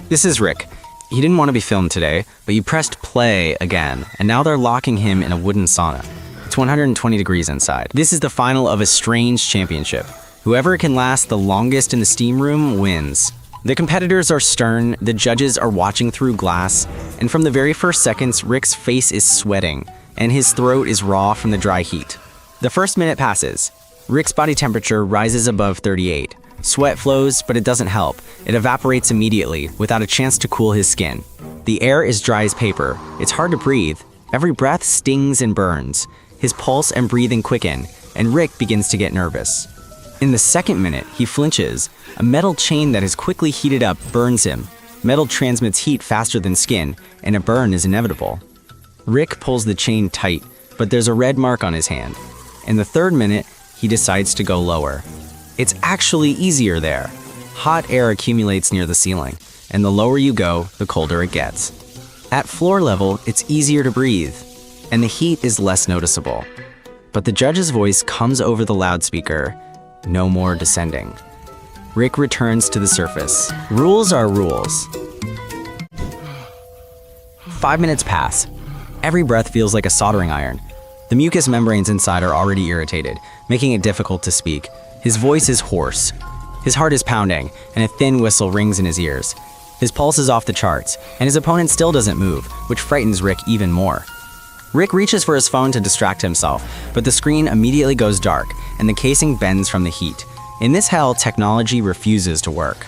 This is Rick. He didn't want to be filmed today, but you pressed play again, and now they're locking him in a wooden sauna. It's 120 degrees inside. This is the final of a strange championship. Whoever can last the longest in the steam room wins. The competitors are stern, the judges are watching through glass, and from the very first seconds, Rick's face is sweating, and his throat is raw from the dry heat. The first minute passes. Rick's body temperature rises above 38. Sweat flows, but it doesn't help. It evaporates immediately, without a chance to cool his skin. The air is dry as paper. It's hard to breathe. Every breath stings and burns. His pulse and breathing quicken, and Rick begins to get nervous. In the second minute, he flinches. A metal chain that is quickly heated up burns him. Metal transmits heat faster than skin, and a burn is inevitable. Rick pulls the chain tight, but there's a red mark on his hand. In the third minute, he decides to go lower. It's actually easier there. Hot air accumulates near the ceiling, and the lower you go, the colder it gets. At floor level, it's easier to breathe, and the heat is less noticeable. But the judge's voice comes over the loudspeaker, no more descending. Rick returns to the surface. Rules are rules. 5 minutes pass. Every breath feels like a soldering iron. The mucous membranes inside are already irritated, making it difficult to speak. His voice is hoarse. His heart is pounding, and a thin whistle rings in his ears. His pulse is off the charts, and his opponent still doesn't move, which frightens Rick even more. Rick reaches for his phone to distract himself, but the screen immediately goes dark, and the casing bends from the heat. In this hell, technology refuses to work.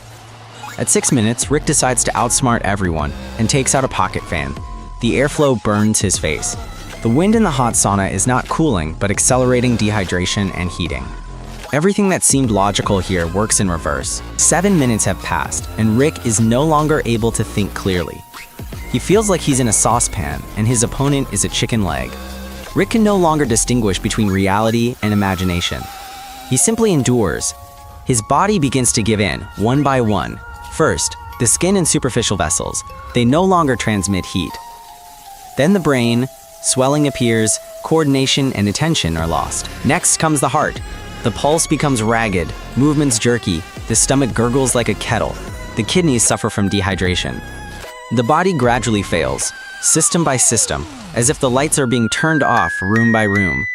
At 6 minutes, Rick decides to outsmart everyone and takes out a pocket fan. The airflow burns his face. The wind in the hot sauna is not cooling, but accelerating dehydration and heating. Everything that seemed logical here works in reverse. 7 minutes have passed, and Rick is no longer able to think clearly. He feels like he's in a saucepan, and his opponent is a chicken leg. Rick can no longer distinguish between reality and imagination. He simply endures. His body begins to give in, one by one. First, the skin and superficial vessels. They no longer transmit heat. Then the brain, swelling appears, coordination and attention are lost. Next comes the heart. The pulse becomes ragged, movements jerky, the stomach gurgles like a kettle. The kidneys suffer from dehydration. The body gradually fails, system by system, as if the lights are being turned off room by room.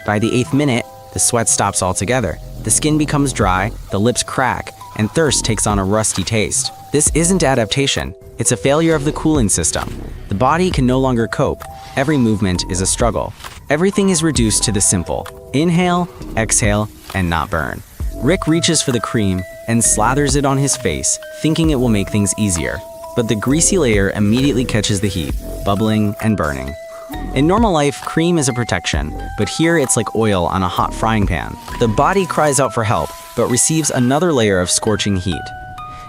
By the 8th minute, the sweat stops altogether. The skin becomes dry, the lips crack, and thirst takes on a rusty taste. This isn't adaptation, it's a failure of the cooling system. The body can no longer cope. Every movement is a struggle. Everything is reduced to the simple: inhale, exhale, and not burn. Rick reaches for the cream and slathers it on his face, thinking it will make things easier. But the greasy layer immediately catches the heat, bubbling and burning. In normal life, cream is a protection, but here it's like oil on a hot frying pan. The body cries out for help, but receives another layer of scorching heat.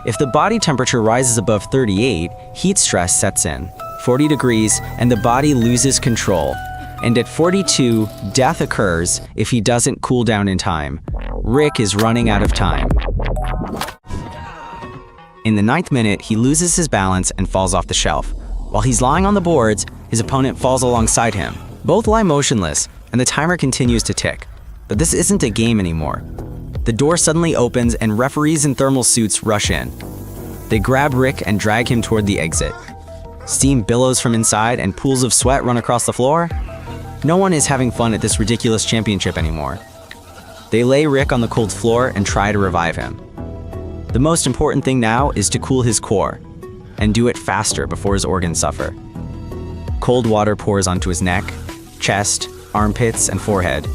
If the body temperature rises above 38, heat stress sets in. 40 degrees, and the body loses control. And at 42, death occurs if he doesn't cool down in time. Rick is running out of time. In the 9th minute, he loses his balance and falls off the shelf. While he's lying on the boards, his opponent falls alongside him. Both lie motionless, and the timer continues to tick. But this isn't a game anymore. The door suddenly opens and referees in thermal suits rush in. They grab Rick and drag him toward the exit. Steam billows from inside and pools of sweat run across the floor. No one is having fun at this ridiculous championship anymore. They lay Rick on the cold floor and try to revive him. The most important thing now is to cool his core, and do it faster before his organs suffer. Cold water pours onto his neck, chest, armpits, and forehead,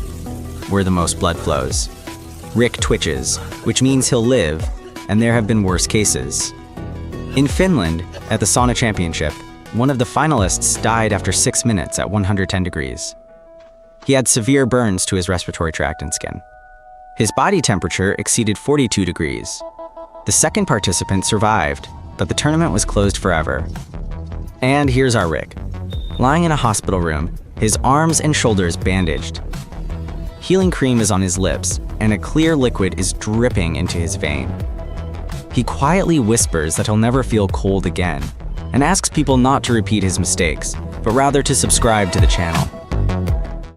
where the most blood flows. Rick twitches, which means he'll live, and there have been worse cases. In Finland, at the sauna championship, one of the finalists died after 6 minutes at 110 degrees. He had severe burns to his respiratory tract and skin. His body temperature exceeded 42 degrees. The second participant survived, but the tournament was closed forever. And here's our Rick, lying in a hospital room, his arms and shoulders bandaged. Healing cream is on his lips, and a clear liquid is dripping into his vein. He quietly whispers that he'll never feel cold again, and asks people not to repeat his mistakes, but rather to subscribe to the channel.